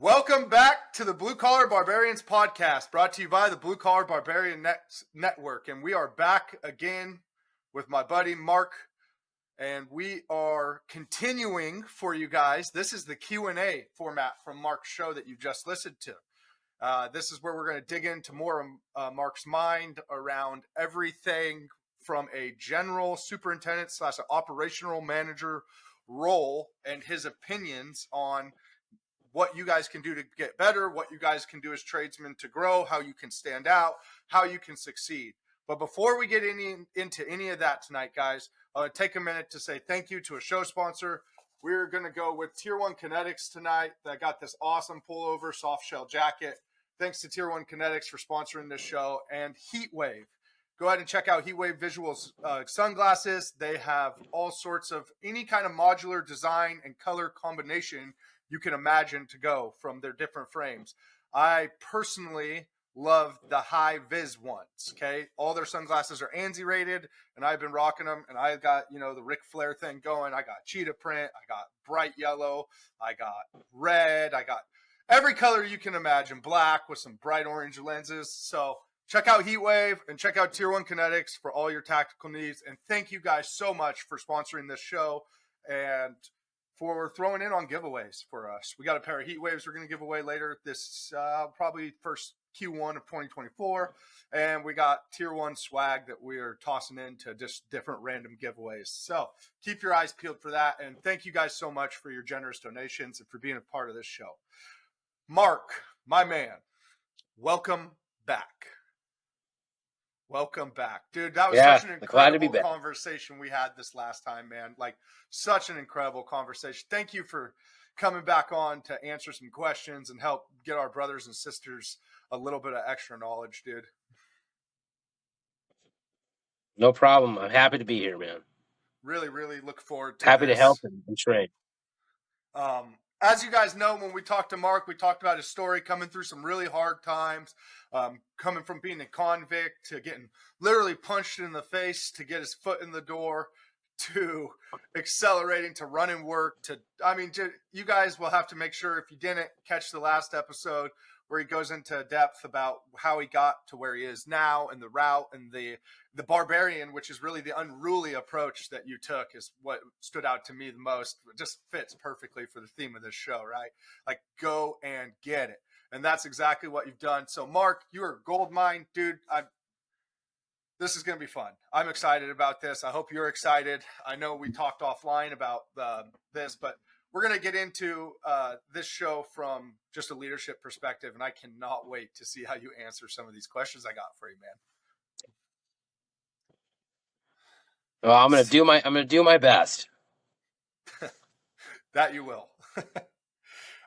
Welcome back to the Blue Collar Barbarians podcast, brought to you by the Blue Collar Barbarian Network. And we are back again with my buddy Mark, and we are continuing for you guys. This is the Q&A format from Mark's show that you just listened to. This is where we're going to dig into more of Mark's mind around everything from a general superintendent / operational manager role and his opinions on what you guys can do to get better, what you guys can do as tradesmen to grow, how you can stand out, how you can succeed. But before we get into any of that tonight, guys, I want to take a minute to say thank you to a show sponsor. We're going to go with Tier 1 Kinetics tonight. That got this awesome pullover soft shell jacket. Thanks to Tier 1 Kinetics for sponsoring this show. And Heatwave. Go ahead and check out Heatwave Visuals sunglasses. They have all sorts of any kind of modular design and color combination you can imagine to go from their different frames. I personally love the high vis ones. Okay, all their sunglasses are ANSI rated, and I've been rocking them. And I got the Ric Flair thing going. I got cheetah print. I got bright yellow. I got red. I got every color you can imagine. Black with some bright orange lenses. So check out Heatwave and check out Tier 1 Kinetics for all your tactical needs. And thank you guys so much for sponsoring this show and for throwing in on giveaways for us. We got a pair of heat waves we're going to give away later this probably first Q1 of 2024. And we got Tier 1 swag that we are tossing into just different random giveaways. So keep your eyes peeled for that. And thank you guys so much for your generous donations and for being a part of this show. Mark, my man, welcome back. Welcome back, dude. That was such an incredible conversation we had this last time, man. Like, such an incredible conversation. Thank you for coming back on to answer some questions and help get our brothers and sisters a little bit of extra knowledge, dude. No problem. I'm happy to be here, man. Really, really look forward to happy to help and train. As you guys know, when we talked to Mark, we talked about his story coming through some really hard times, coming from being a convict to getting literally punched in the face to get his foot in the door, to accelerating to running work. You guys will have to make sure, if you didn't catch the last episode where he goes into depth about how he got to where he is now and the route and the Barbarian, which is really the unruly approach that you took, is what stood out to me the most. It just fits perfectly for the theme of this show, right? Like, go and get it. And that's exactly what you've done. So, Mark, you're a gold mine, dude. This is going to be fun. I'm excited about this. I hope you're excited. I know we talked offline about this, but we're going to get into this show from just a leadership perspective, and I cannot wait to see how you answer some of these questions I got for you, man. Well, I'm going to do my best. That you will.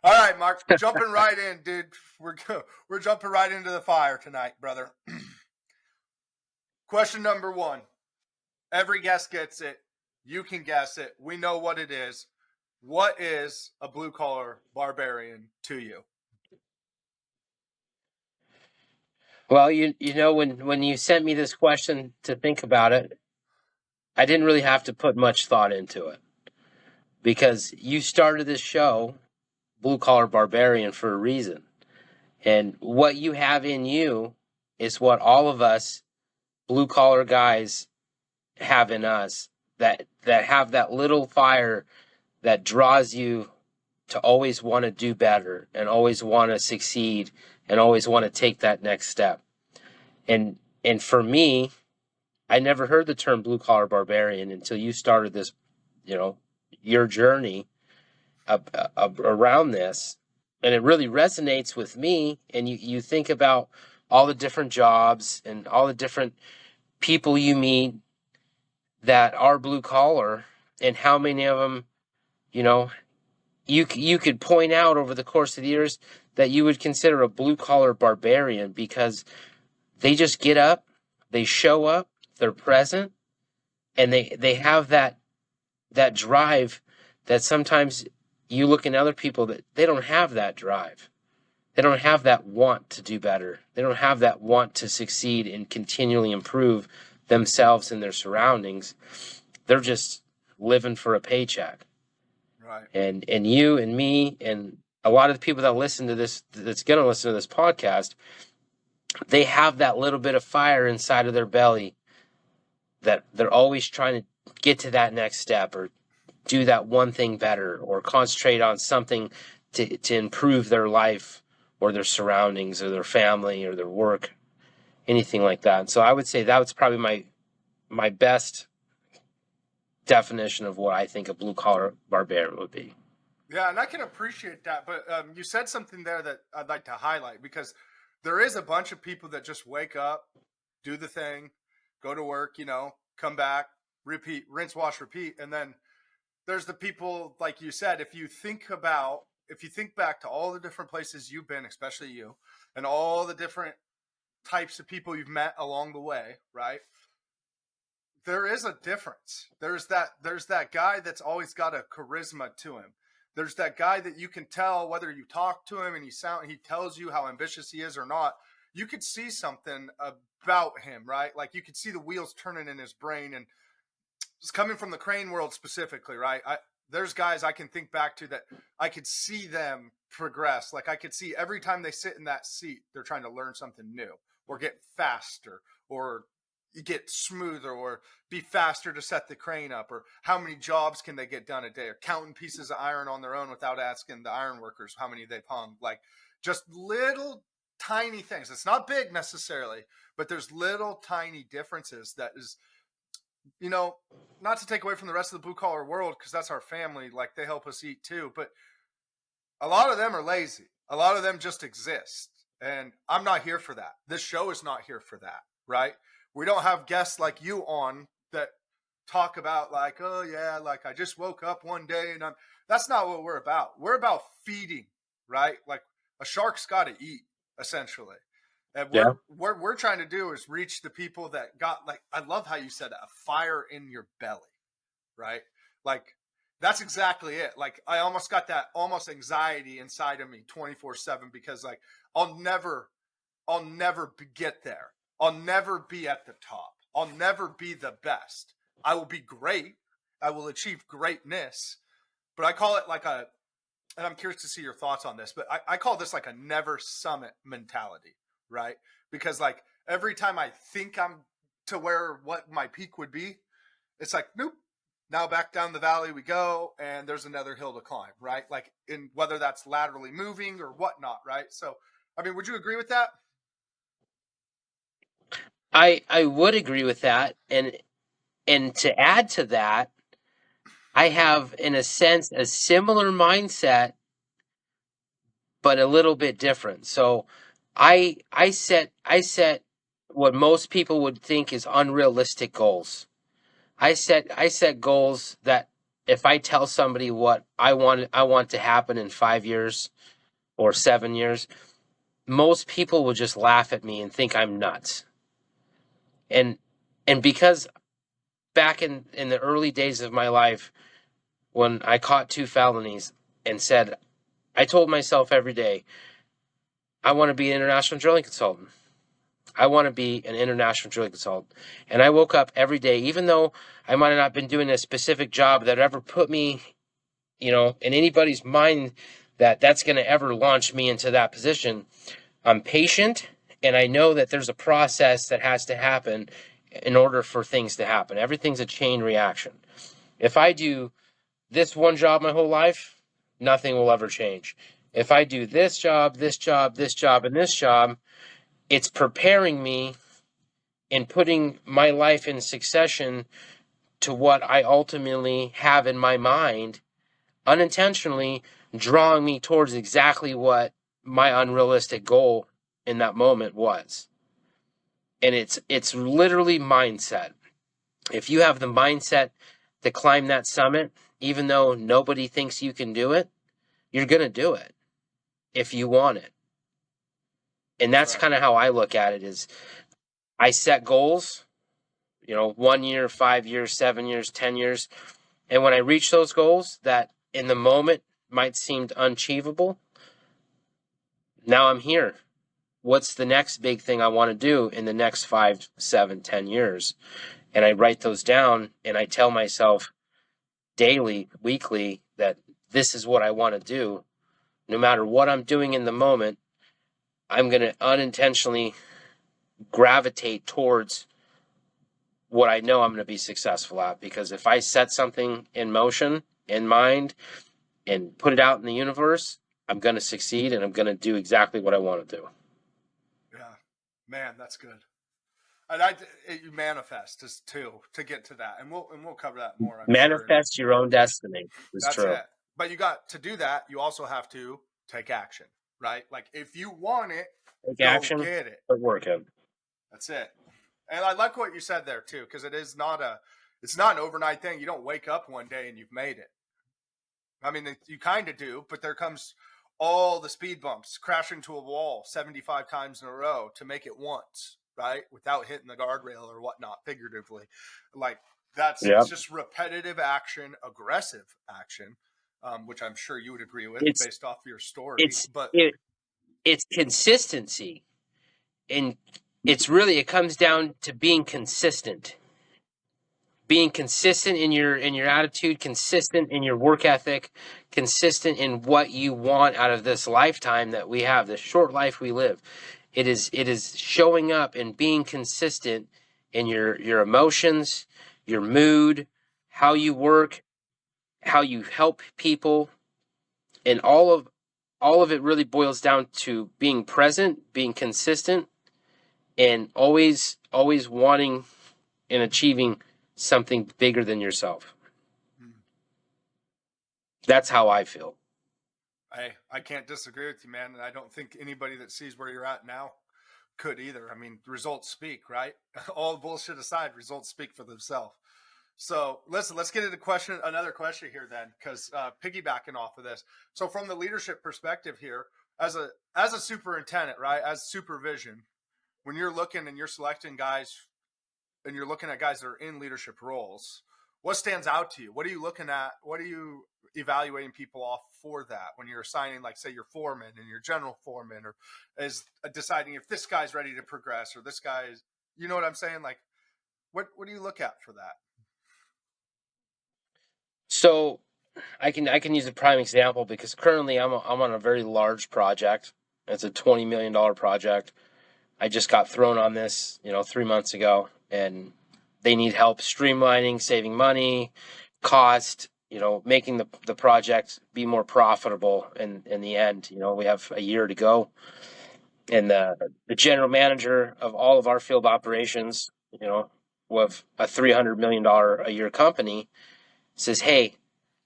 All right, Mark, jumping right in, dude. We're jumping right into the fire tonight, brother. Question number 1. Every guest gets it. You can guess it. We know what it is. What is a blue-collar barbarian to you? Well, you know, when you sent me this question to think about it, I didn't really have to put much thought into it, because you started this show, Blue Collar Barbarian, for a reason. And what you have in you is what all of us blue-collar guys have in us, that have that little fire that draws you to always want to do better and always want to succeed and always want to take that next step. And for me, I never heard the term blue-collar barbarian until you started this, your journey around this. And it really resonates with me. And you think about all the different jobs and all the different people you meet that are blue-collar, and how many of them, you could point out over the course of the years that you would consider a blue-collar barbarian, because they just get up, they show up, they're present, and they have that drive that sometimes you look in other people that they don't have that drive. They don't have that want to do better. They don't have that want to succeed and continually improve themselves and their surroundings. They're just living for a paycheck. Right. And you and me and a lot of the people that listen to this, that's going to listen to this podcast, they have that little bit of fire inside of their belly that they're always trying to get to that next step, or do that one thing better, or concentrate on something to improve their life or their surroundings or their family or their work, anything like that. So I would say that was probably my best definition of what I think a blue collar barbarian would be. Yeah, and I can appreciate that. But you said something there that I'd like to highlight, because there is a bunch of people that just wake up, do the thing, go to work, come back, repeat, rinse, wash, repeat. And then there's the people, like you said, if you think back to all the different places you've been, especially you, and all the different types of people you've met along the way, right? There is a difference. There's that guy that's always got a charisma to him. There's that guy that you can tell, whether you talk to him and he tells you how ambitious he is or not, you could see something about him, right? Like you could see the wheels turning in his brain. And it's coming from the crane world specifically, right? There's guys I can think back to that I could see them progress. Like I could see every time they sit in that seat, they're trying to learn something new or get faster or get smoother or be faster to set the crane up, or how many jobs can they get done a day, or counting pieces of iron on their own without asking the iron workers how many they've hung. Like just little tiny things. It's not big necessarily, but there's little tiny differences that is, not to take away from the rest of the blue collar world, because that's our family. Like they help us eat too, but a lot of them are lazy. A lot of them just exist. And I'm not here for that. This show is not here for that, right? We don't have guests like you on that talk about like, oh yeah, like I just woke up one day and that's not what we're about. We're about feeding, right? Like a shark's got to eat, essentially. And we're trying to do is reach the people that got, like, I love how you said a fire in your belly, right? Like that's exactly it. Like I almost got that almost anxiety inside of me 24/7, because like I'll never get there. I'll never be at the top. I'll never be the best. I will be great. I will achieve greatness. But I call it like and I'm curious to see your thoughts on this, but I call this like a never summit mentality, right? Because like every time I think I'm to what my peak would be, it's like, nope, now back down the valley we go, and there's another hill to climb, right? Like in whether that's laterally moving or whatnot, right? So, I mean, would you agree with that? I would agree with that, and to add to that, I have in a sense a similar mindset, but a little bit different. So I set what most people would think is unrealistic goals. I set goals that if I tell somebody what I want to happen in 5 years or 7 years, most people will just laugh at me and think I'm nuts. And because back in the early days of my life, when I caught 2 felonies and said, I told myself every day, I want to be an international drilling consultant. I want to be an international drilling consultant. And I woke up every day, even though I might have not been doing a specific job that ever put me, in anybody's mind that's going to ever launch me into that position. I'm patient, and I know that there's a process that has to happen in order for things to happen. Everything's a chain reaction. If I do this one job my whole life, nothing will ever change. If I do this job, this job, this job, and this job, it's preparing me and putting my life in succession to what I ultimately have in my mind, unintentionally drawing me towards exactly what my unrealistic goal in that moment was. And it's literally mindset. If you have the mindset to climb that summit, even though nobody thinks you can do it, you're going to do it if you want it. And that's kind of how I look at it is I set goals, 1 year, 5 years, 7 years, 10 years. And when I reach those goals that in the moment might seem unachievable, now I'm here. What's the next big thing I want to do in the next 5, 7, 10 years? And I write those down and I tell myself daily, weekly, that this is what I want to do. no matter what I'm doing in the moment, I'm going to unintentionally gravitate towards what I know I'm going to be successful at. Because if I set something in motion, in mind, and put it out in the universe, I'm going to succeed and I'm going to do exactly what I want to do. Yeah, man, that's good. And you manifest as too to get to that, and we'll cover that more. I'm Manifest your own destiny. That's true. it. But you got to do that. You also have to take action, right? Like if you want it, take action, get it. But work it. That's it. And I like what you said there too, because it's not an overnight thing. You don't wake up one day and you've made it. I mean, you kind of do, but there comes all the speed bumps, crash into a wall 75 times in a row to make it once, right? Without hitting the guardrail or whatnot, figuratively. Like it's just repetitive action, aggressive action, which I'm sure you would agree with based off your story. It's consistency. And it comes down to being consistent. Being consistent in your attitude, consistent in your work ethic, consistent in what you want out of this lifetime that we have, this short life we live. It is showing up and being consistent in your emotions, your mood, how you work, how you help people, and all of it really boils down to being present, being consistent, and always wanting and achieving something bigger than yourself. That's how I feel. I can't disagree with you, man. And I don't think anybody that sees where you're at now could either. I mean, results speak, right? All bullshit aside, results speak for themselves. So listen, let's get into another question here then, because piggybacking off of this. So from the leadership perspective here, as a superintendent, right, as supervision, when you're looking and you're selecting guys and you're looking at guys that are in leadership roles, what stands out to you? What are you looking at? What are you evaluating people off for that when you're assigning, like, say, your foreman and your general foreman, or is deciding if this guy's ready to progress or this guy is, you know what I'm saying? Like, what do you look at for that? So I can use a prime example because currently I'm on a very large project. It's a $20 million project. I just got thrown on this, 3 months ago, and they need help streamlining, saving money, cost, making the project be more profitable in the end. We have a year to go. And the general manager of all of our field operations, with a $300 million a year company, says, hey,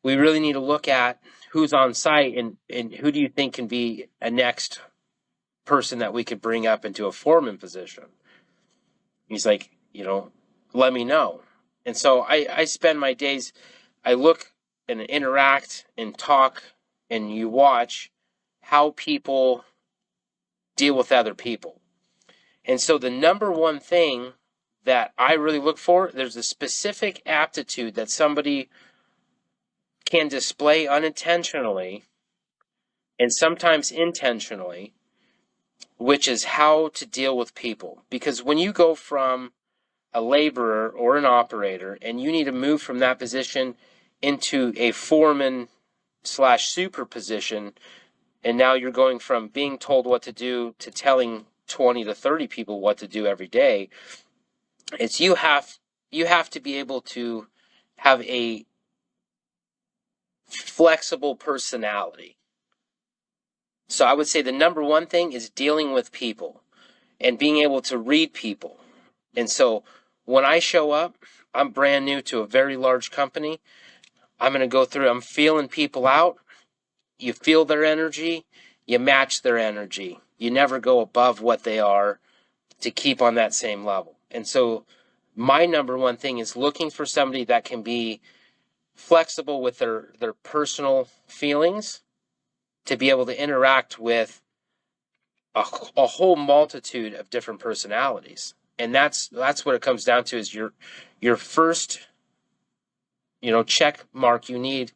we really need to look at who's on site and who do you think can be a next person that we could bring up into a foreman position. He's like, let me know. And so I spend my days, I look and interact and talk, and you watch how people deal with other people. And so the number one thing that I really look for, there's a specific aptitude that somebody can display unintentionally and sometimes intentionally, which is how to deal with people. Because when you go from a laborer or an operator and you need to move from that position into a foreman / super position, and now you're going from being told what to do to telling 20 to 30 people what to do every day, it's you have to be able to have a flexible personality. So I would say the number one thing is dealing with people and being able to read people. And so when I show up, I'm brand new to a very large company. I'm going to go through, I'm feeling people out. You feel their energy, you match their energy. You never go above what they are to keep on that same level. And so my number one thing is looking for somebody that can be flexible with their personal feelings, to be able to interact with a whole multitude of different personalities. And that's what it comes down to, is your first, check mark you need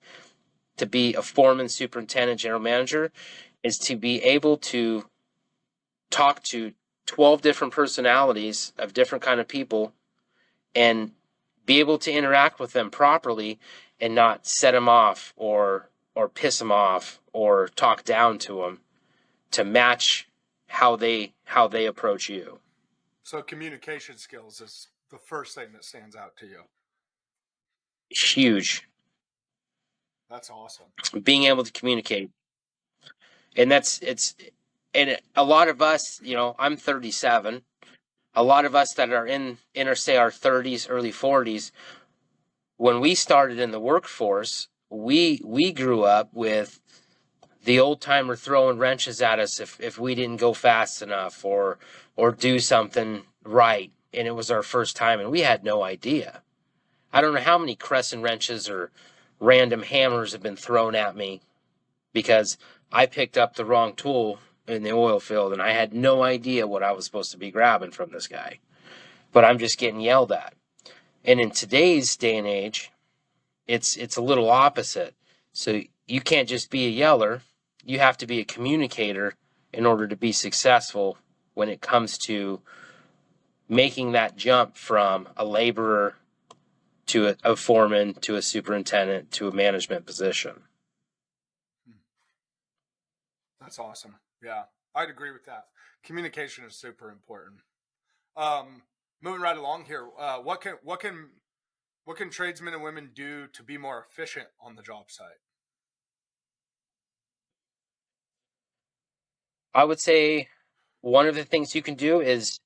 to be a foreman, superintendent, general manager, is to be able to talk to 12 different personalities of different kind of people and be able to interact with them properly and not set them off or piss them off or talk down to them to match how they approach you. So communication skills is the first thing that stands out to you. Huge. That's awesome. Being able to communicate. And and a lot of us, I'm 37. A lot of us that are in say our 30s, early 40s, when we started in the workforce, we grew up with the old timer throwing wrenches at us if we didn't go fast enough or do something right, and it was our first time and we had no idea. I don't know how many crescent wrenches or random hammers have been thrown at me because I picked up the wrong tool in the oil field and I had no idea what I was supposed to be grabbing from this guy. But I'm just getting yelled at. And in today's day and age, it's a little opposite. So you can't just be a yeller. You have to be a communicator in order to be successful when it comes to making that jump from a laborer to a foreman to a superintendent to a management position. That's awesome. Yeah, I'd agree with that. Communication is super important. Moving right along here, what can tradesmen and women do to be more efficient on the job site? I would say one of the things you can do is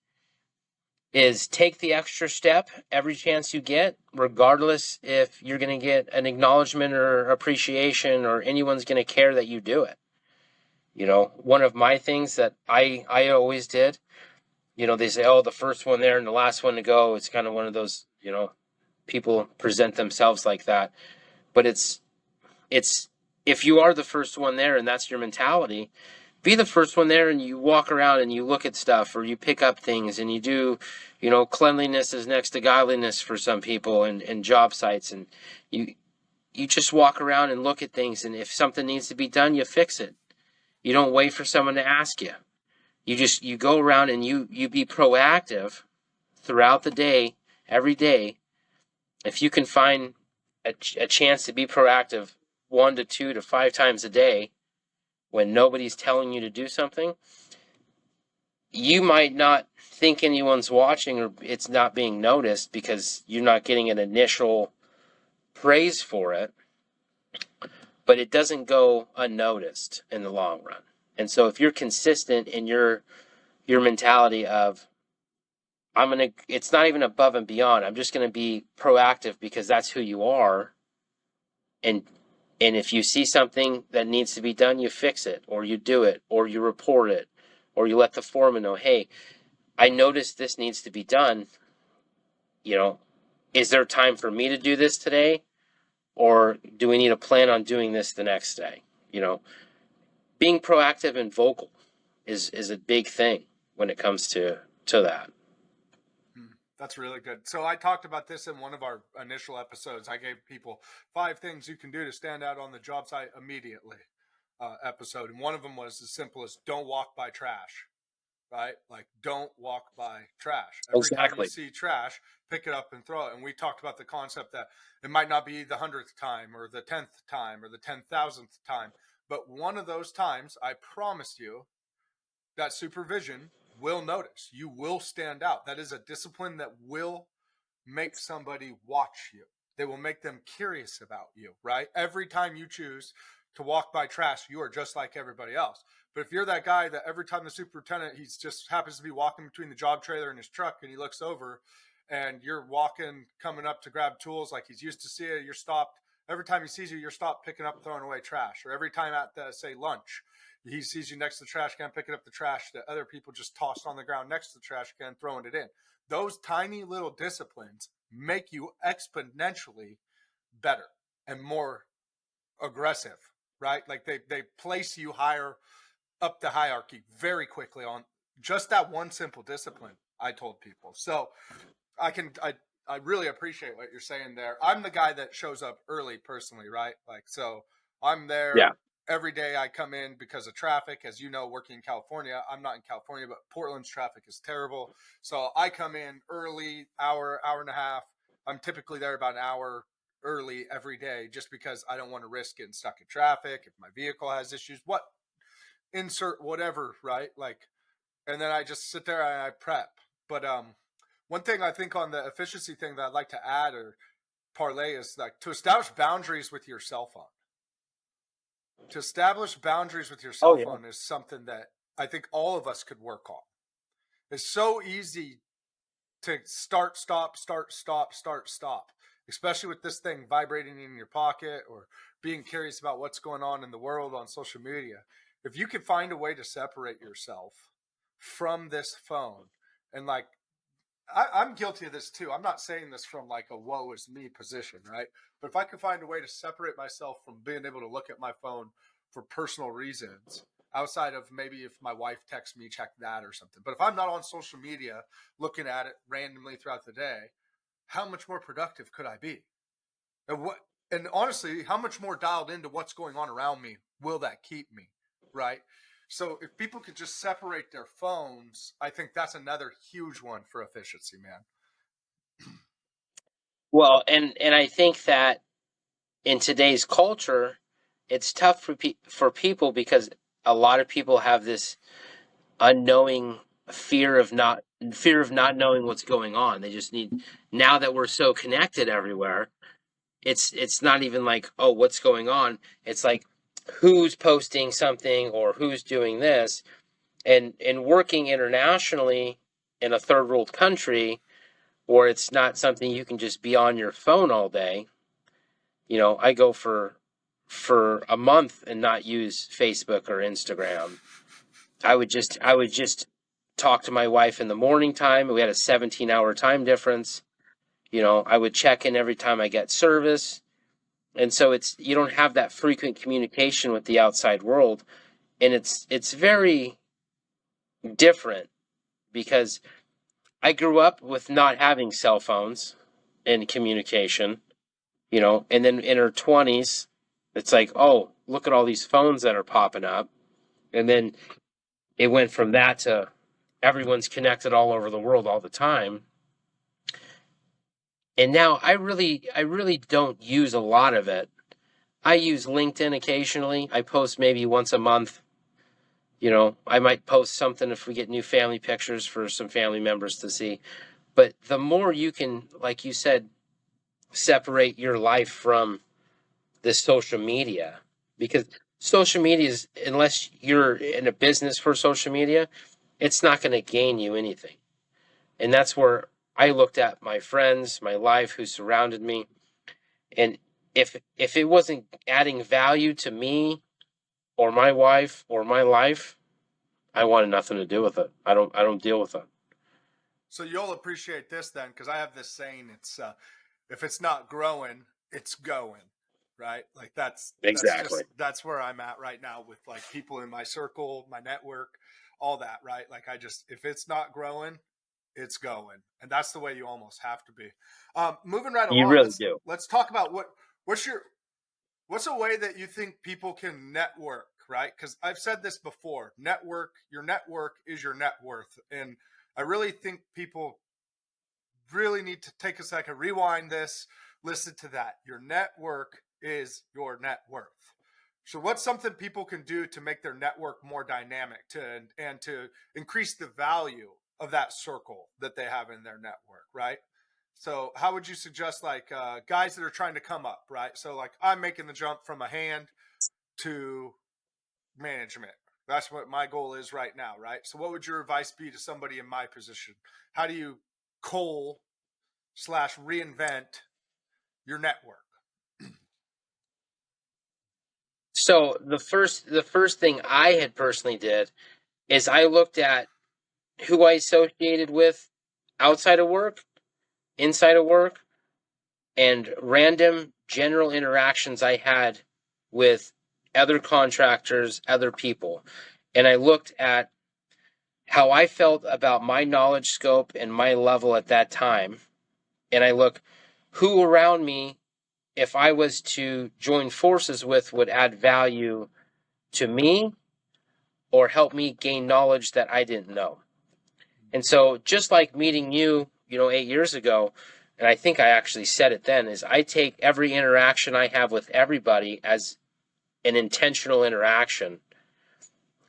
take the extra step every chance you get, regardless if you're going to get an acknowledgement or appreciation or anyone's going to care that you do it. One of my things that I always did, they say, oh, the first one there and the last one to go. It's kind of one of those, people present themselves like that. But it's if you are the first one there and that's your mentality, be the first one there and you walk around and you look at stuff or you pick up things and you do, cleanliness is next to godliness for some people and job sites. And you just walk around and look at things. And if something needs to be done, you fix it. You don't wait for someone to ask you. You go around and you be proactive throughout the day, every day. If you can find a chance to be proactive 1 to 2 to 5 times a day when nobody's telling you to do something, you might not think anyone's watching or it's not being noticed because you're not getting an initial praise for it, but it doesn't go unnoticed in the long run. And so if you're consistent in your mentality of, it's not even above and beyond, I'm just going to be proactive because that's who you are. And if you see something that needs to be done, you fix it, or you do it, or you report it, or you let the foreman know, hey, I noticed this needs to be done. Is there time for me to do this today? Or do we need to plan on doing this the next day? Being proactive and vocal is a big thing when it comes to that. That's really good. So I talked about this in one of our initial episodes. I gave people 5 things you can do to stand out on the job site immediately episode. And one of them was as simple as don't walk by trash, right? Like don't walk by trash. Every time you see trash, pick it up and throw it. And we talked about the concept that it might not be the 100th time or the 10th time or the 10,000th time. But one of those times, I promise you, that supervision will notice. You will stand out. That is a discipline that will make somebody watch you. They will make them curious about you, right? Every time you choose to walk by trash, you are just like everybody else. But if you're that guy that every time the superintendent, he just happens to be walking between the job trailer and his truck and he looks over and you're coming up to grab tools like he's used to see it, you're stopped. Every time he sees you, you're stopped picking up, throwing away trash. Or every time at say lunch, he sees you next to the trash can, picking up the trash that other people just tossed on the ground next to the trash can, throwing it in. Those tiny little disciplines make you exponentially better and more aggressive, right? Like they place you higher up the hierarchy very quickly on just that one simple discipline. I told people. So I really appreciate what you're saying there. I'm the guy that shows up early personally, right? Like, so I'm there. Yeah. Every day I come in because of traffic. As you know, working in California, I'm not in California, but Portland's traffic is terrible. So I come in early, hour and a half. I'm typically there about an hour early every day just because I don't want to risk getting stuck in traffic. If my vehicle has issues, insert whatever, right? Like, and then I just sit there and I prep. But one thing I think on the efficiency thing that I'd like to add or parlay is like to establish boundaries with your cell phone. To establish boundaries with your Oh cell yeah. phone is something that I think all of us could work on. It's so easy to start, stop, especially with this thing vibrating in your pocket or being curious about what's going on in the world on social media. If you could find a way to separate yourself from this phone and like, I'm guilty of this too. I'm not saying this from like a woe is me position, right? But if I could find a way to separate myself from being able to look at my phone for personal reasons, outside of maybe if my wife texts me, check that or something. But if I'm not on social media looking at it randomly throughout the day, how much more productive could I be? And honestly, how much more dialed into what's going on around me will that keep me, right? So if people could just separate their phones, I think that's another huge one for efficiency, man. Well, and I think that in today's culture, it's tough for people because a lot of people have this unknowing fear of not knowing what's going on. They just need, now that we're so connected everywhere, it's not even like, oh, what's going on? It's like who's posting something or who's doing this. And working internationally in a third world country where it's not something you can just be on your phone all day. I go for a month and not use Facebook or Instagram. I would just talk to my wife in the morning time. We had a 17-hour time difference. I would check in every time I get service. And so you don't have that frequent communication with the outside world. And it's very different because I grew up with not having cell phones and communication, and then in her 20s, it's like, oh, look at all these phones that are popping up. And then it went from that to everyone's connected all over the world all the time. And now I really don't use a lot of it. I use LinkedIn occasionally. I post maybe once a month. I might post something if we get new family pictures for some family members to see. But the more you can, like you said, separate your life from this social media, because social media is, unless you're in a business for social media, it's not going to gain you anything. And that's where I looked at my friends, my life, who surrounded me. And if it wasn't adding value to me or my wife or my life, I wanted nothing to do with it. I don't deal with it. So you'll appreciate this then, because I have this saying: it's if it's not growing, it's going, right? Like Exactly. that's where I'm at right now with like people in my circle, my network, all that, right? Like if it's not growing, it's going, and that's the way you almost have to be. Moving right You along, really do. let's talk about what's a way that you think people can network, right? Because I've said this before: your network is your net worth, and I really think people really need to take a second, rewind this, listen to that. Your network is your net worth. So what's something people can do to make their network more dynamic and to increase the value of that circle that they have in their network, right? So how would you suggest like guys that are trying to come up, right? So like I'm making the jump from a hand to management. That's what my goal is right now, right? So what would your advice be to somebody in my position? How do you reinvent your network? So the first thing I had personally did is I looked at who I associated with outside of work, inside of work, and random general interactions I had with other contractors, other people. And I looked at how I felt about my knowledge scope and my level at that time. And I look who around me, if I was to join forces with, would add value to me or help me gain knowledge that I didn't know. And so just like meeting you, 8 years ago, and I think I actually said it then, is I take every interaction I have with everybody as an intentional interaction.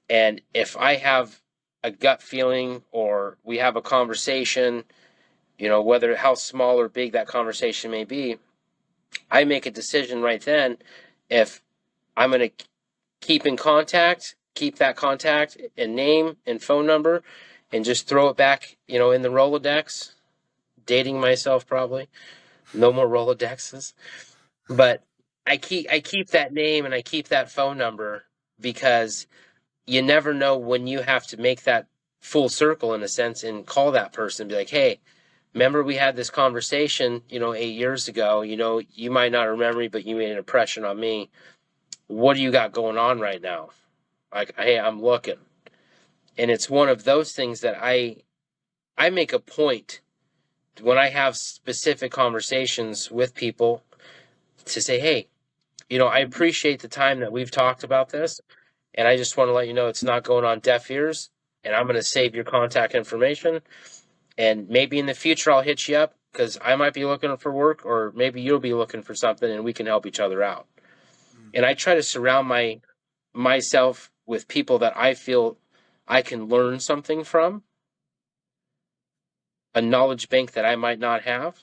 And if I have a gut feeling or we have a conversation, whether how small or big that conversation may be, I make a decision right then if I'm going to keep in contact, keep that contact and name and phone number, and just throw it back, in the Rolodex. Dating myself probably. No more Rolodexes. But I keep that name and I keep that phone number because you never know when you have to make that full circle in a sense and call that person and be like, hey, remember we had this conversation, 8 years ago, you might not remember me, but you made an impression on me. What do you got going on right now? Like, hey, I'm looking. And it's one of those things that I make a point when I have specific conversations with people to say, hey, I appreciate the time that we've talked about this. And I just want to let you know it's not going on deaf ears. And I'm going to save your contact information. And maybe in the future, I'll hit you up because I might be looking for work, or maybe you'll be looking for something and we can help each other out. And I try to surround myself with people that I feel I can learn something from, a knowledge bank that I might not have.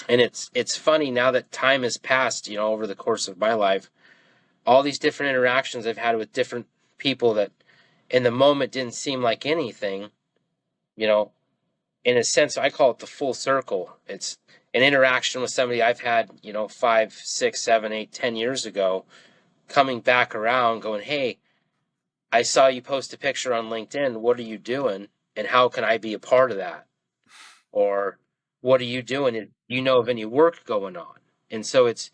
And it's funny now that time has passed, over the course of my life, all these different interactions I've had with different people that in the moment didn't seem like anything, in a sense, I call it the full circle. It's an interaction with somebody I've had, 5, 6, 7, 8, 10 years ago, coming back around going, hey, I saw you post a picture on LinkedIn. What are you doing? And how can I be a part of that? Or what are you doing? Do you know of any work going on? And so it's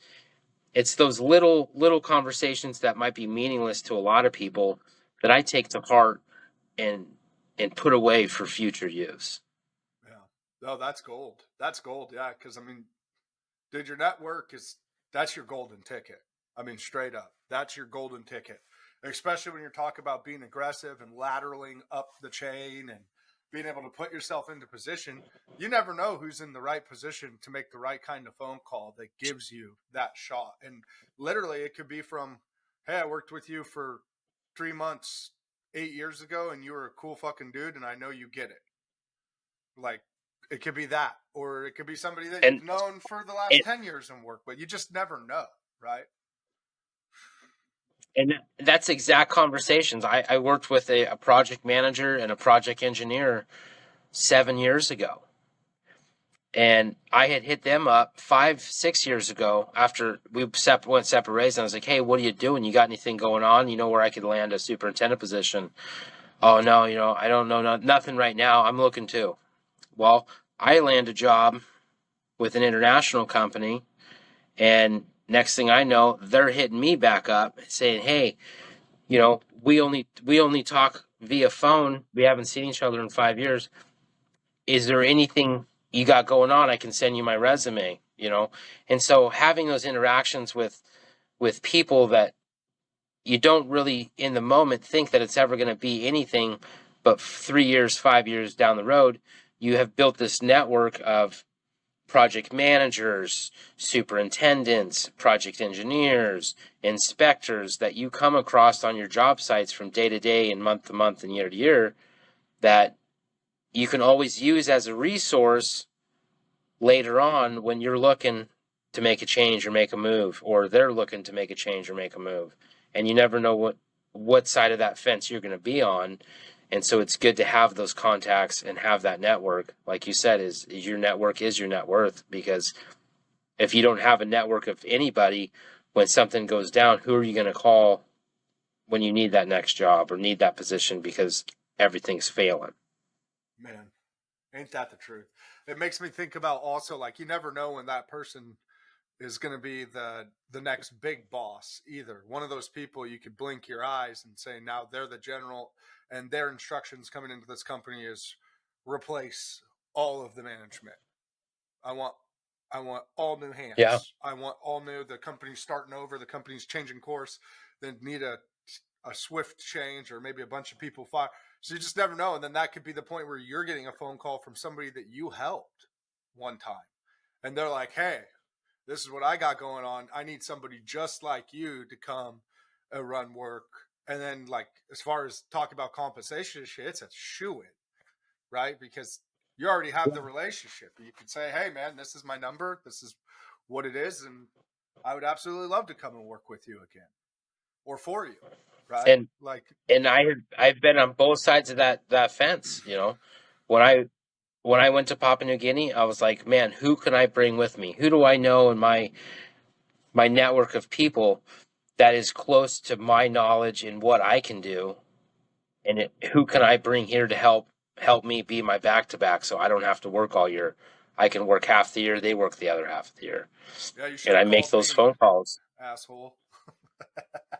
those little conversations that might be meaningless to a lot of people that I take to heart and put away for future use. Yeah. No, that's gold. That's gold. Yeah. Cause dude, your network that's your golden ticket. Straight up, that's your golden ticket, especially when you're talking about being aggressive and lateraling up the chain and being able to put yourself into position. You never know who's in the right position to make the right kind of phone call that gives you that shot. And literally it could be from, hey, I worked with you for 3 months 8 years ago and you were a cool fucking dude and I know you get it. Like, it could be that, or it could be somebody that you've known for the last 10 years and work with. You just never know, right? And that's exact conversations. I worked with a project manager and a project engineer 7 years ago. And I had hit them up 5, 6 years ago after we went separate ways. And I was like, hey, what are you doing? You got anything going on? Where I could land a superintendent position? Oh, no, I don't know. Nothing right now. I'm looking too. Well, I land a job with an international company. And next thing I know, they're hitting me back up saying, hey, we only talk via phone. We haven't seen each other in 5 years. Is there anything you got going on? I can send you my resume, And so having those interactions with people that you don't really in the moment think that it's ever going to be anything, but 3 years, 5 years down the road, you have built this network of project managers, superintendents, project engineers, inspectors that you come across on your job sites from day to day and month to month and year to year that you can always use as a resource later on when you're looking to make a change or make a move, or they're looking to make a change or make a move. And you never know what side of that fence you're going to be on. And so it's good to have those contacts and have that network. Like you said, is your network is your net worth, because if you don't have a network of anybody, when something goes down, who are you going to call when you need that next job or need that position because everything's failing? Man, ain't that the truth? It makes me think about also, like, you never know when that person is going to be the next big boss either. One of those people you could blink your eyes and say, now they're the general and their instructions coming into this company is replace all of the management. I want all new hands. Yeah. I want all new. The company's starting over. The company's changing course. Then need a swift change, or maybe a bunch of people fire. So you just never know. And then that could be the point where you're getting a phone call from somebody that you helped one time. and they're like, hey, this is what I got going on. I need somebody just like you to come and run work. And then, like, as far as talk about compensation and shit, it's a shoe-in, right? Because you already have the relationship. You can say, hey, man, this is my number. This is what it is. And I would absolutely love to come and work with you again or for you, right? And Like, I've been on both sides of that fence. You know, when I went to Papua New Guinea, I was like, man, who can I bring with me? Who do I know in my network of people that is close to my knowledge and what I can do, and who can I bring here to help me be my back-to-back, so I don't have to work all year. I can work half the year, they work the other half of the year, yeah, you should and I have make called those me, phone calls. asshole.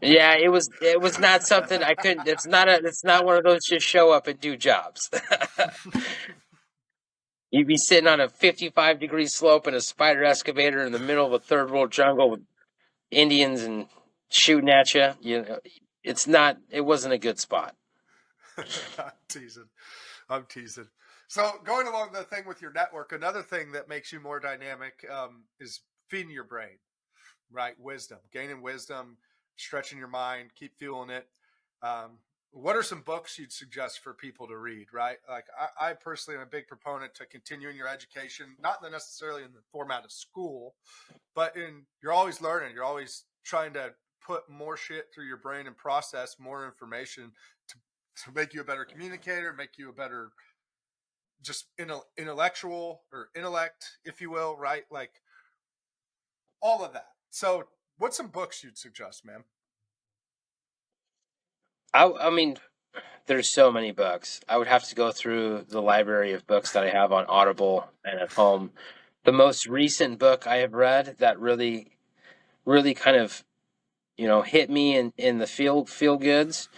Yeah, it was not something I couldn't. It's not one of those just show up and do jobs. You'd be sitting on a 55-degree slope in a spider excavator in the middle of a third world jungle with Indians and shooting at you. You know, it wasn't a good spot. I'm teasing. So going along the thing with your network, another thing that makes you more dynamic is feeding your brain, right? Wisdom, gaining wisdom, stretching your mind, keep fueling it. What are some books you'd suggest for people to read, right? Like I personally am a big proponent to continuing your education, not necessarily in the format of school, but you're always learning. You're always trying to put more shit through your brain and process more information to make you a better communicator, make you a better just intellectual or intellect, if you will, right? Like all of that. So what's some books you'd suggest, man? I mean, there's so many books. I would have to go through the library of books that I have on Audible and at home. The most recent book I have read that really, really kind of, hit me in the feel goods.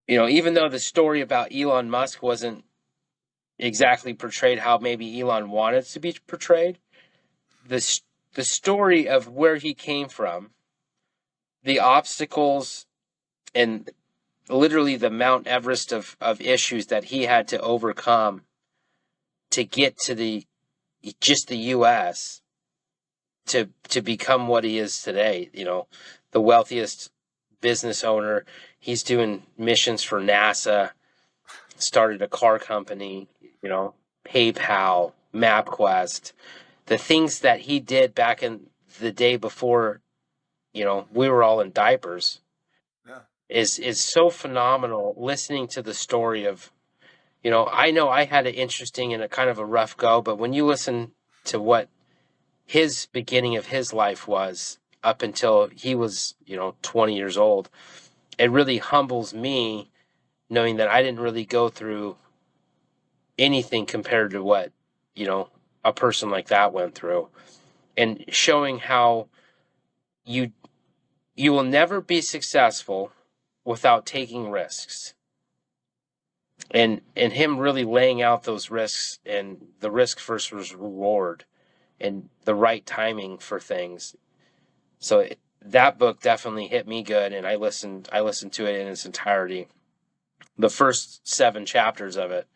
Even though the story about Elon Musk wasn't exactly portrayed how maybe Elon wanted to be portrayed, the the story of where he came from, the obstacles, and literally the Mount Everest of issues that he had to overcome to get to just the US to become what he is today, the wealthiest business owner. He's doing missions for NASA, started a car company, PayPal, MapQuest, the things that he did back in the day before, we were all in diapers. Yeah. Is so phenomenal listening to the story of, I know I had an interesting and a kind of a rough go, but when you listen to what his beginning of his life was up until he was, 20 years old, it really humbles me knowing that I didn't really go through anything compared to what, a person like that went through, and showing how you will never be successful without taking risks. And him really laying out those risks, and the risk versus reward and the right timing for things. So that book definitely hit me good, and I listened to it in its entirety. The first 7 chapters of it,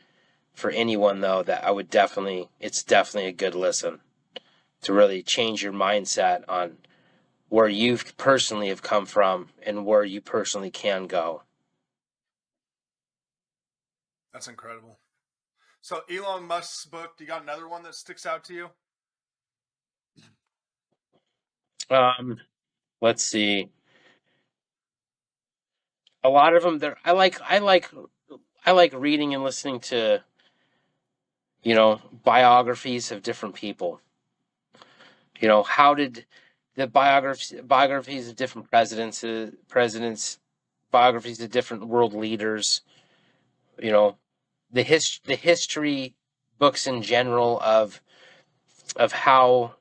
for anyone though, that it's definitely a good listen to really change your mindset on where you personally have come from and where you personally can go. That's incredible. So Elon Musk's book, do you got another one that sticks out to you? Let's see. A lot of them there. I like reading and listening to, biographies of different people. How did the biographies of different presidents, biographies of different world leaders, the history books in general of how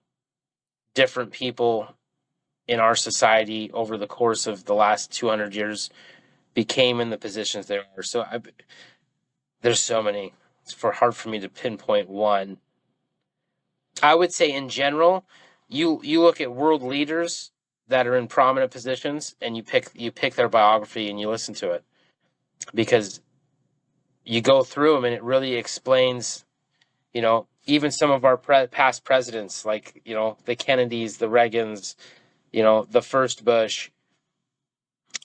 different people in our society over the course of the last 200 years became in the positions they are. So there's so many. It's hard for me to pinpoint one. I would say in general, you look at world leaders that are in prominent positions, and you pick their biography and you listen to it, because you go through them and it really explains even some of our past presidents, like, the Kennedys, the Reagans, the first Bush.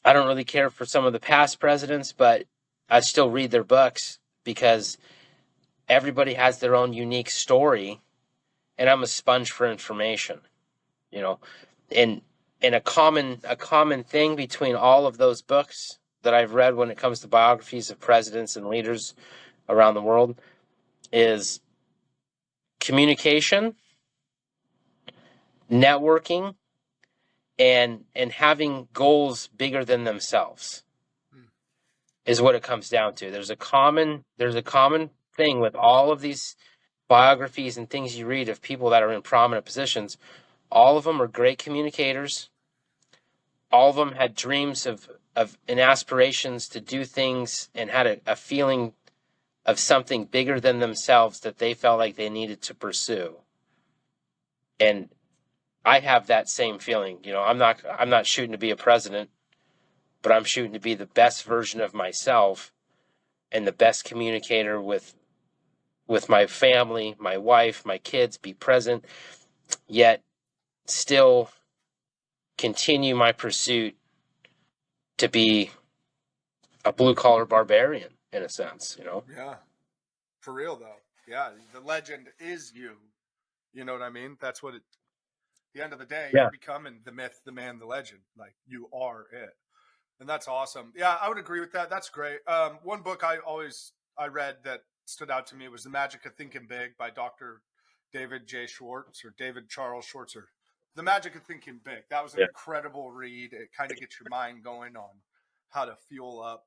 I don't really care for some of the past presidents, but I still read their books because everybody has their own unique story, and I'm a sponge for information, and a common thing between all of those books that I've read when it comes to biographies of presidents and leaders around the world is communication, networking, and having goals bigger than themselves is what it comes down to. There's a common thing with all of these biographies and things you read of people that are in prominent positions. All of them are great communicators. All of them had dreams and aspirations to do things and had a feeling of something bigger than themselves that they felt like they needed to pursue. And I have that same feeling. I'm not shooting to be a president, but I'm shooting to be the best version of myself and the best communicator with my family, my wife, my kids, be present, yet still continue my pursuit to be a blue-collar barbarian, in a sense, Yeah, for real, though. Yeah, the legend is you. You know what I mean? That's what the end of the day, Yeah. you're becoming the myth, the man, the legend. Like, you are it. And that's awesome. Yeah, I would agree with that. That's great. One book I read that stood out to me was The Magic of Thinking Big by Dr. David J. Schwartz, or David Charles Schwartz, or The Magic of Thinking Big. That was an incredible read. It kind of gets your mind going on how to fuel up,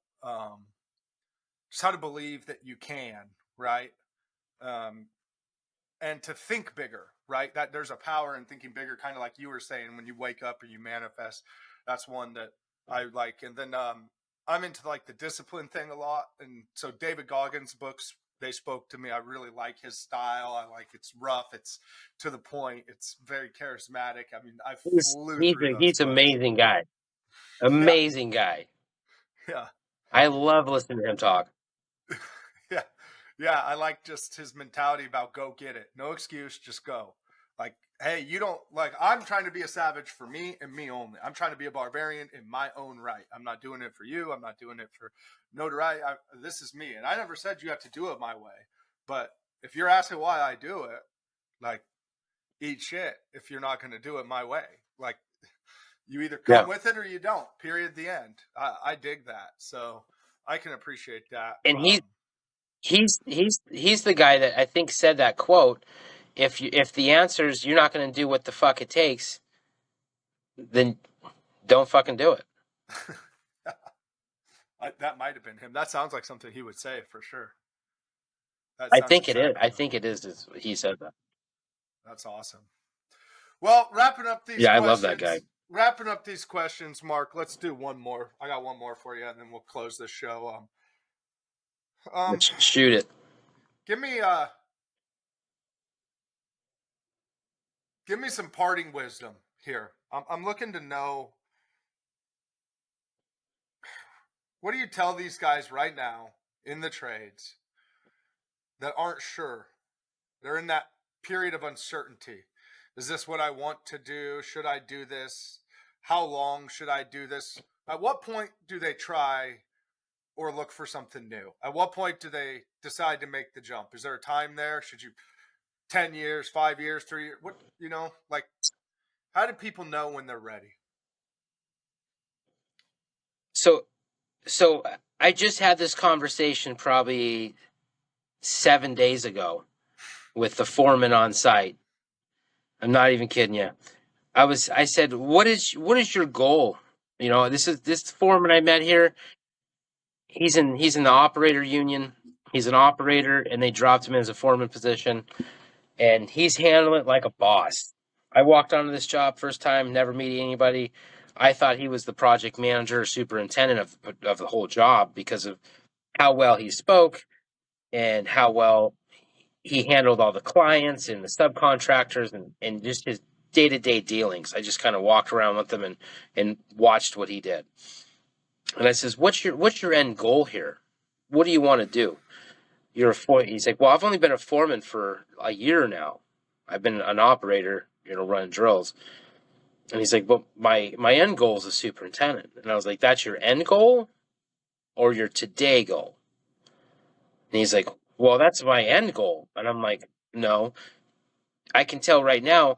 just how to believe that you can, right? And to think bigger, right? That there's a power in thinking bigger, kind of like you were saying, when you wake up or you manifest. That's one that I like. And then I'm into like the discipline thing a lot. And so David Goggins' books, they spoke to me. I really like his style. I like it's rough. It's to the point. It's very charismatic. I mean, I flew through those He's books. amazing guy. Amazing guy. Yeah. I love listening to him talk. Yeah. Yeah. I like just his mentality about go get it. No excuse, just go. Like, hey, you don't like, I'm trying to be a savage for me and me only. I'm trying to be a barbarian in my own right. I'm not doing it for you. I'm not doing it for notoriety. This is me. And I never said you have to do it my way. But if you're asking why I do it, like, eat shit if you're not going to do it my way. Like, you either come with it or you don't, period, the end. I dig that. So I can appreciate that. And he's the guy that I think said that quote. If the answer is you're not going to do what the fuck it takes, then don't fucking do it. That might have been him. That sounds like something he would say for sure. I think it is. I think it is. He said that. That's awesome. Well, wrapping up these. Yeah, I love that guy. Wrapping up these questions, Mark. Let's do one more. I got one more for you, and then we'll close this show. Let's shoot it. Give me some parting wisdom here. I'm looking to know, what do you tell these guys right now in the trades that aren't sure? They're in that period of uncertainty. Is this what I want to do? Should I do this? How long should I do this? At what point do they try or look for something new? At what point do they decide to make the jump? Is there a time there? Should you 10 years, 5 years, 3 years? What, like, how do people know when they're ready? So I just had this conversation probably 7 days ago with the foreman on site. I'm not even kidding you. I said, what is your goal? This foreman I met here. He's in the operator union. He's an operator, and they dropped him as a foreman position, and he's handling it like a boss. I walked onto this job first time, never meeting anybody. I thought he was the project manager or superintendent of the whole job because of how well he spoke and how well he handled all the clients and the subcontractors and just his day-to-day dealings. I just kind of walked around with him and watched what he did. And I says, what's your end goal here? What do you want to do? you're a foreman. He's like, well, I've only been a foreman for a year now. I've been an operator, running drills. And he's like, but my end goal is a superintendent. And I was like, that's your end goal or your today goal? And he's like, well, that's my end goal. And I'm like, no, I can tell right now,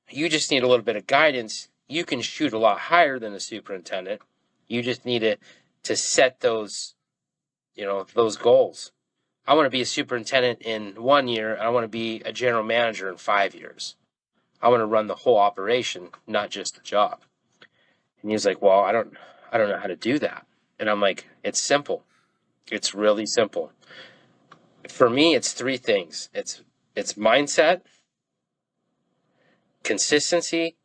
you just need a little bit of guidance. You can shoot a lot higher than a superintendent. You just need to set those, those goals. I want to be a superintendent in 1 year, and I want to be a general manager in 5 years. I want to run the whole operation, not just the job. And he was like, well, I don't know how to do that. And I'm like, it's simple. It's really simple. For me, it's 3 things. It's mindset, consistency,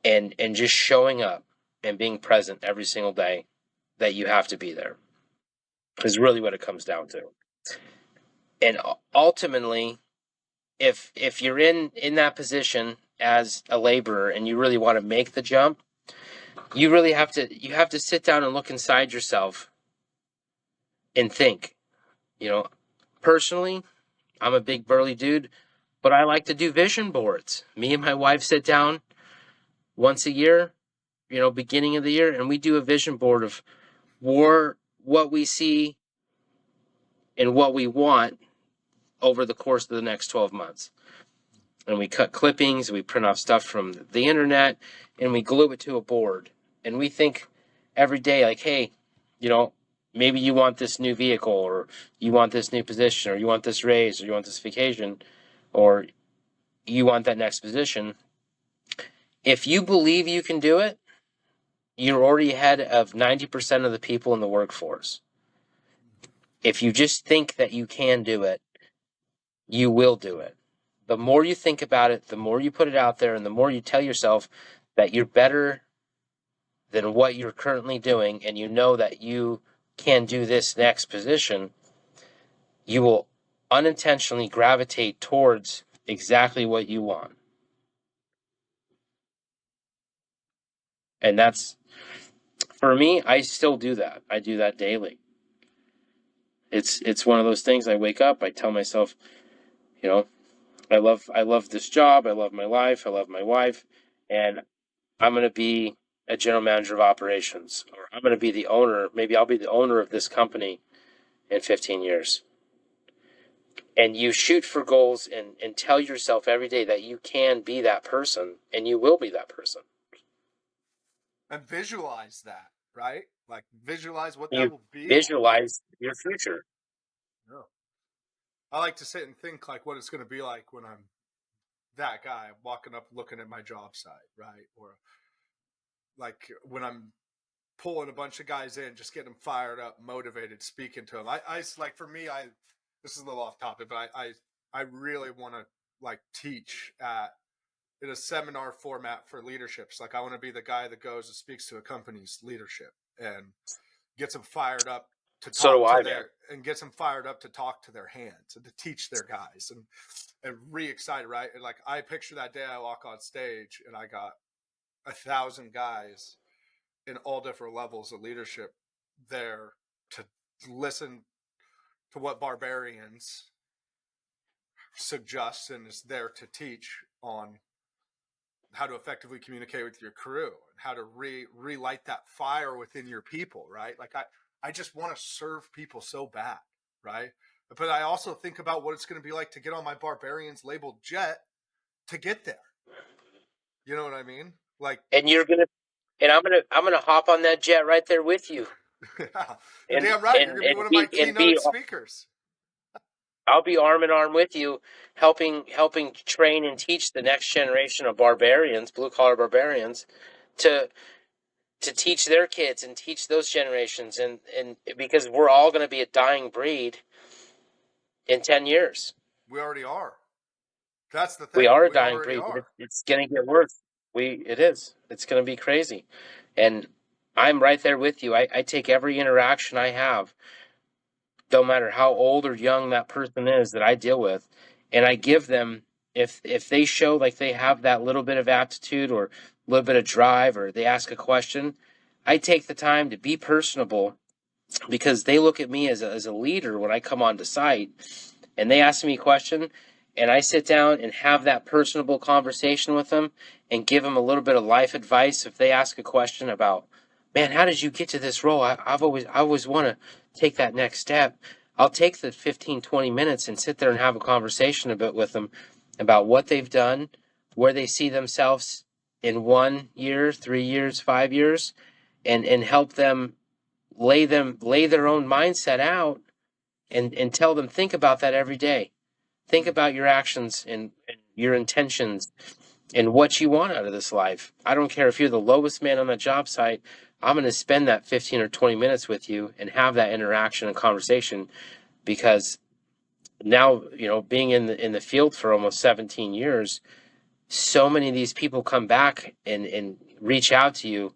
and just showing up and being present every single day that you have to be there is really what it comes down to. And ultimately, if you're in that position as a laborer and you really want to make the jump, you really have to sit down and look inside yourself and think. Personally, I'm a big burly dude, but I like to do vision boards. Me and my wife sit down once a year, beginning of the year, and we do a vision board of what we see and what we want over the course of the next 12 months. And we cut clippings, we print off stuff from the internet, and we glue it to a board. And we think every day, like, hey, maybe you want this new vehicle, or you want this new position, or you want this raise, or you want this vacation, or you want that next position. If you believe you can do it, you're already ahead of 90% of the people in the workforce. If you just think that you can do it, you will do it. The more you think about it, the more you put it out there, and the more you tell yourself that you're better than what you're currently doing, and you know that you can do this next position, you will unintentionally gravitate towards exactly what you want. And that's, for me, I still do that. I do that daily. It's one of those things. I wake up, I tell myself, I love this job, I love my life, I love my wife, and I'm going to be a general manager of operations, or I'm going to be the owner. Maybe I'll be the owner of this company in 15 years. And you shoot for goals and tell yourself every day that you can be that person, and you will be that person. And visualize that, right? Like visualize what You that will be. visualize your future. Yeah. I like to sit and think like what it's going to be like when I'm that guy walking up looking at my job site, right? Or like when I'm pulling a bunch of guys in, just getting them fired up, motivated, speaking to them. I like, for me, this is a little off topic, but I really want to like teach in a seminar format for leaderships. Like I want to be the guy that goes and speaks to a company's leadership and gets them fired up to talk and gets them fired up to talk to their hands and to teach their guys and re-excited, right? And like I picture that day I walk on stage and I got 1,000 guys in all different levels of leadership there to listen to what Barbarians suggests and is there to teach on how to effectively communicate with your crew and how to relight that fire within your people, right? Like I just want to serve people so bad, right? But I also think about what it's going to be like to get on my Barbarians labeled jet to get there. You know what I mean? Like, and I'm gonna hop on that jet right there with you. Yeah, you're damn right. You're gonna be one of my keynote speakers. I'll be arm in arm with you, helping train and teach the next generation of barbarians, blue collar barbarians, to teach their kids and teach those generations, and because we're all going to be a dying breed in 10 years. We already are. That's the thing. We are a dying breed. It's going to get worse. It is. It's going to be crazy. And I'm right there with you. I take every interaction I have, no matter how old or young that person is that I deal with, and I give them, if they show like they have that little bit of aptitude or a little bit of drive, or they ask a question, I take the time to be personable because they look at me as a leader when I come onto site, and they ask me a question, and I sit down and have that personable conversation with them and give them a little bit of life advice. If they ask a question about, man, how did you get to this role? I always want to take that next step. I'll take the 15, 20 minutes and sit there and have a conversation a bit with them about what they've done, where they see themselves in 1 year, 3 years, 5 years, and help them lay their own mindset out, and tell them, think about that every day. Think about your actions and your intentions and what you want out of this life. I don't care if you're the lowest man on the job site. I'm going to spend that 15 or 20 minutes with you and have that interaction and conversation, because now, being in the field for almost 17 years, so many of these people come back and reach out to you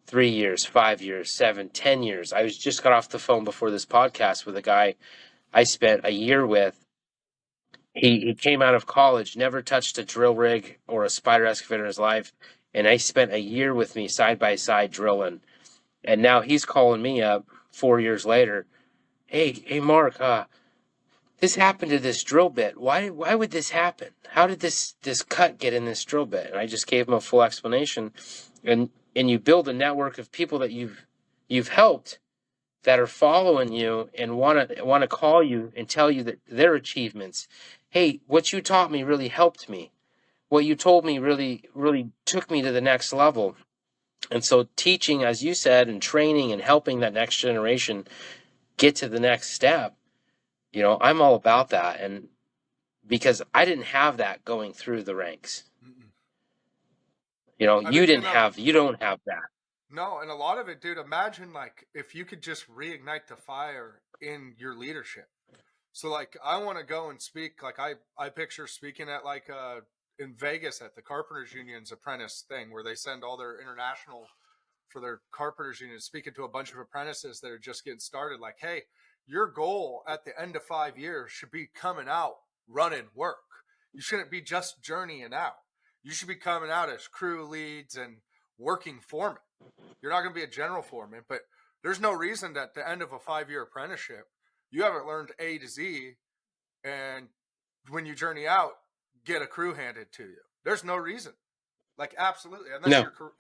3 years, 5 years, 7, 10 years. I just got off the phone before this podcast with a guy I spent a year with. He came out of college, never touched a drill rig or a spider excavator in his life, and I spent a year with me side by side drilling. And now he's calling me up 4 years later. Hey, Mark, this happened to this drill bit. Why would this happen? How did this cut get in this drill bit? And I just gave him a full explanation. And you build a network of people that you've helped, that are following you and want to call you and tell you that their achievements. Hey, what you taught me really helped me. What you told me really, really took me to the next level. And so teaching, as you said, and training and helping that next generation get to the next step, I'm all about that. And because I didn't have that going through the ranks. Mm-mm. You don't have that. No, and a lot of it, dude, imagine like if you could just reignite the fire in your leadership. So like I want to go and speak, like I picture speaking at like in Vegas at the Carpenters Union's apprentice thing where they send all their international for their Carpenters Union, speaking to a bunch of apprentices that are just getting started, like, hey, your goal at the end of 5 years should be coming out running work. You shouldn't be just journeying out. You should be coming out as crew leads and working foreman. You're not going to be a general foreman, but there's no reason that at the end of a 5-year apprenticeship, you haven't learned A to Z, and when you journey out, get a crew handed to you. There's no reason. Like, absolutely.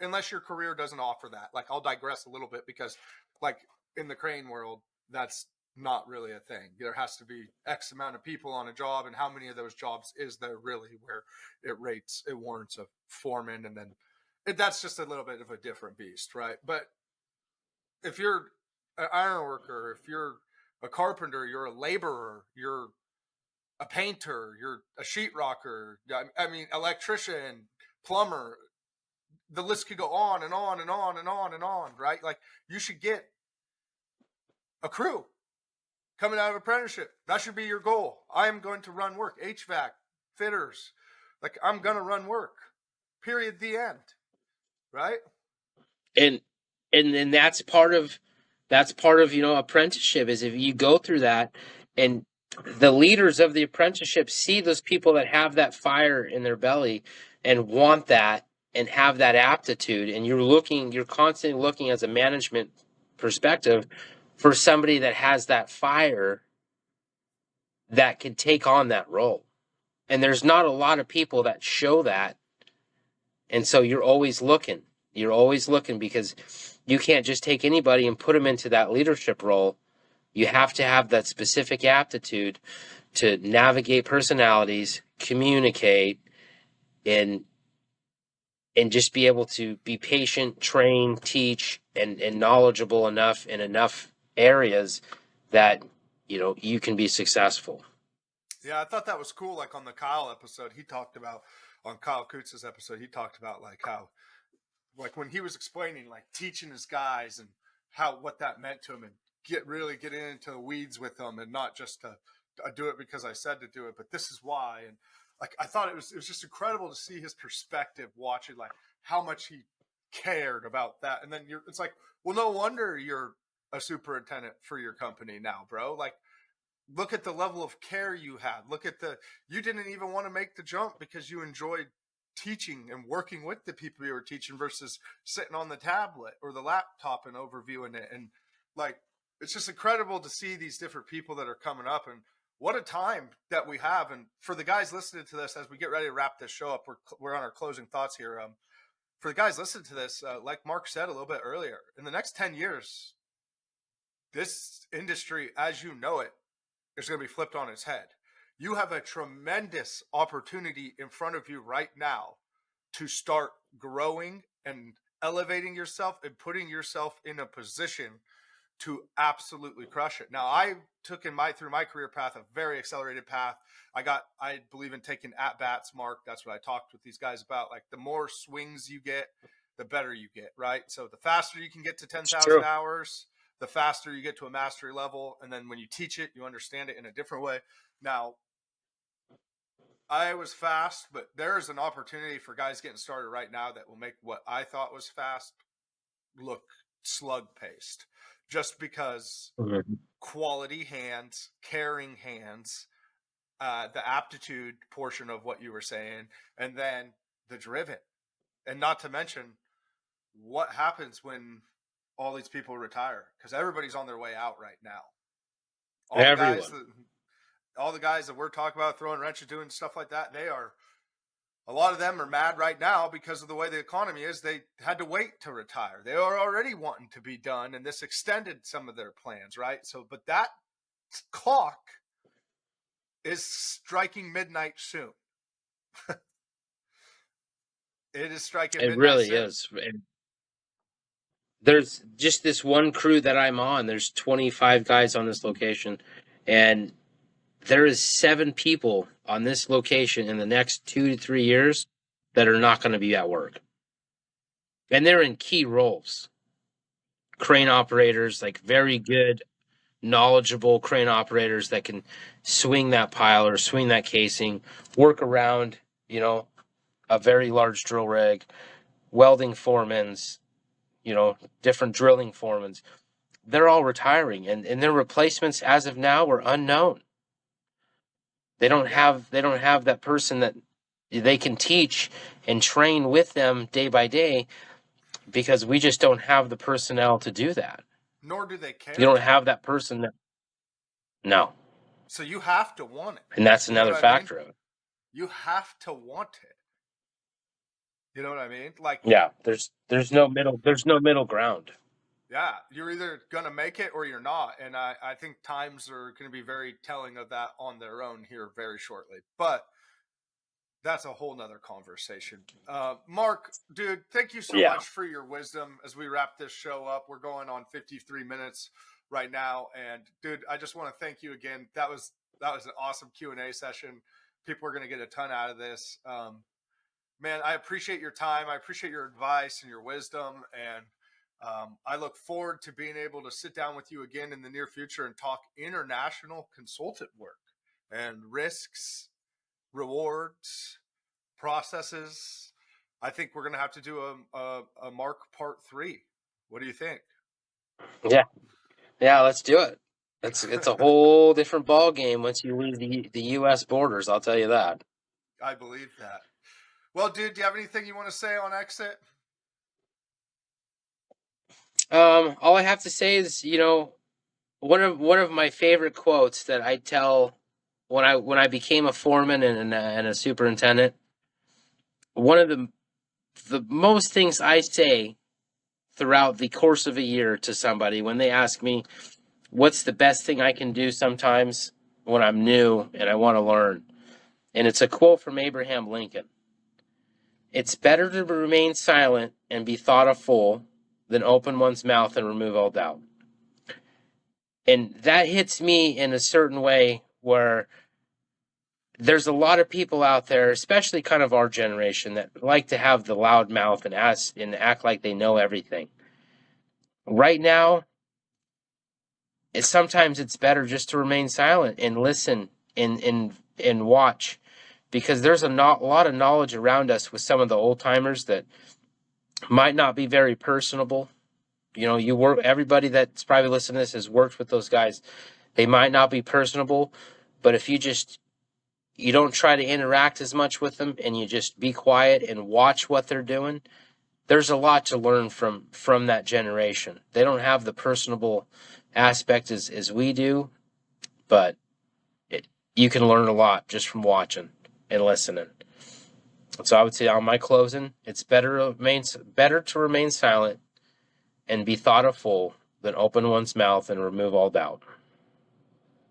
Unless your career doesn't offer that. Like, I'll digress a little bit because, like, in the crane world, that's not really a thing. There has to be X amount of people on a job, and how many of those jobs is there really where it warrants a foreman, and then that's just a little bit of a different beast, right? But if you're an iron worker, if you're a carpenter, you're a laborer, you're a painter, you're a sheetrocker, I mean, electrician, plumber, the list could go on and on and on and on and on, right? Like, you should get a crew coming out of apprenticeship. That should be your goal. I am going to run work, HVAC, fitters. Like, I'm going to run work, period, the end, right? And that's part of apprenticeship, is if you go through that, and the leaders of the apprenticeship see those people that have that fire in their belly and want that and have that aptitude, and you're constantly looking as a management perspective for somebody that has that fire that can take on that role. And there's not a lot of people that show that. And so you're always looking because you can't just take anybody and put them into that leadership role. You have to have that specific aptitude to navigate personalities, communicate, and just be able to be patient, train, teach, and knowledgeable enough in enough areas that, you can be successful. Yeah, I thought that was cool. Like on the Kyle episode, on Kyle Kutz's episode, he talked about like how, like when he was explaining like teaching his guys and what that meant to him, and really get into the weeds with them, and not just to do it because I said to do it, but this is why. And like, I thought it was just incredible to see his perspective, watching like how much he cared about that. And then it's like, well, no wonder you're a superintendent for your company now, bro. Like, look at the level of care you had. You didn't even want to make the jump because you enjoyed teaching and working with the people you were teaching versus sitting on the tablet or the laptop and overviewing it. And like, it's just incredible to see these different people that are coming up, and what a time that we have. And for the guys listening to this, as we get ready to wrap this show up, we're on our closing thoughts here. For the guys listening to this, like Mark said a little bit earlier, in the next 10 years, this industry, as you know it, is going to be flipped on its head. You have a tremendous opportunity in front of you right now to start growing and elevating yourself and putting yourself in a position to absolutely crush it. Now, I took through my career path a very accelerated path. I believe in taking at bats, Mark. That's what I talked with these guys about. Like, the more swings you get, the better you get, right? So the faster you can get to 10,000 hours, the faster you get to a mastery level. And then when you teach it, you understand it in a different way. Now, I was fast, but there is an opportunity for guys getting started right now that will make what I thought was fast look slug paced, just because quality hands, caring hands, the aptitude portion of what you were saying, and then the driven. And not to mention what happens when all these people retire, because everybody's on their way out right now. All the guys that we're talking about throwing wrenches, doing stuff like that, a lot of them are mad right now because of the way the economy is. They had to wait to retire. They are already wanting to be done, and this extended some of their plans, right? So, but that clock is striking midnight soon. It is striking midnight soon. It really is. There's just this one crew that I'm on. There's 25 guys on this location, and there is 7 people on this location in the next 2 to 3 years that are not going to be at work. And they're in key roles. Crane operators, like very good, knowledgeable crane operators that can swing that pile or swing that casing, work around, a very large drill rig, welding foremans, different drilling foremans. They're all retiring, and their replacements as of now are unknown. They don't have that person that they can teach and train with them day by day, because we just don't have the personnel to do that. Nor do they care. You don't have that person no. So you have to want it. And that's another factor of it. You have to want it. You know what I mean? Like, yeah, there's no middle ground. Yeah, you're either going to make it or you're not. And I think times are going to be very telling of that on their own here very shortly. But that's a whole nother conversation. Mark, dude, thank you so much for your wisdom as we wrap this show up. We're going on 53 minutes right now. And, dude, I just want to thank you again. That was an awesome Q&A session. People are going to get a ton out of this. Man, I appreciate your time. I appreciate your advice and your wisdom. And I look forward to being able to sit down with you again in the near future and talk international consultant work and risks, rewards, processes. I think we're going to have to do a Mark part 3. What do you think? Yeah, let's do it. It's a whole different ball game once you leave the U.S. borders. I'll tell you that. I believe that. Well, dude, do you have anything you want to say on exit? All I have to say is, one of my favorite quotes that I tell when I became a foreman and a superintendent. One of the most things I say throughout the course of a year to somebody when they ask me, what's the best thing I can do sometimes when I'm new and I want to learn? And it's a quote from Abraham Lincoln. It's better to remain silent and be thought a fool than open one's mouth and remove all doubt. And that hits me in a certain way where there's a lot of people out there, especially kind of our generation, that like to have the loud mouth and act like they know everything. Right now, sometimes it's better just to remain silent and listen and watch, because there's a lot of knowledge around us with some of the old timers that might not be very personable. Everybody that's probably listening to this has worked with those guys. They might not be personable, but if you don't try to interact as much with them and you just be quiet and watch what they're doing, there's a lot to learn from that generation. They don't have the personable aspect as we do, but you can learn a lot just from watching and listening. So I would say on my closing, it's better to remain silent and be thoughtful than open one's mouth and remove all doubt.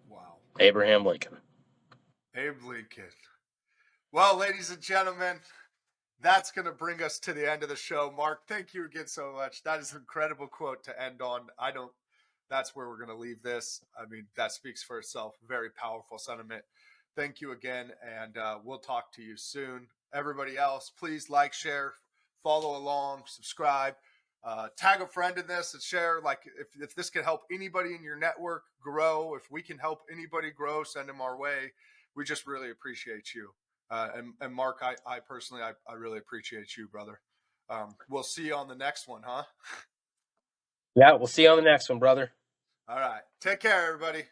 Wow. Abraham Lincoln. Abe Lincoln. Well, ladies and gentlemen, that's going to bring us to the end of the show. Mark, thank you again so much. That is an incredible quote to end on. That's where we're going to leave this. I mean, that speaks for itself. Very powerful sentiment. Thank you again, and we'll talk to you soon. Everybody else, please like, share, follow along, subscribe, tag a friend in this and share. Like if this can help anybody in your network grow, if we can help anybody grow, send them our way. We just really appreciate you. And Mark, I personally, I really appreciate you, brother. We'll see you on the next one, huh? Yeah, we'll see you on the next one, brother. All right. Take care, everybody.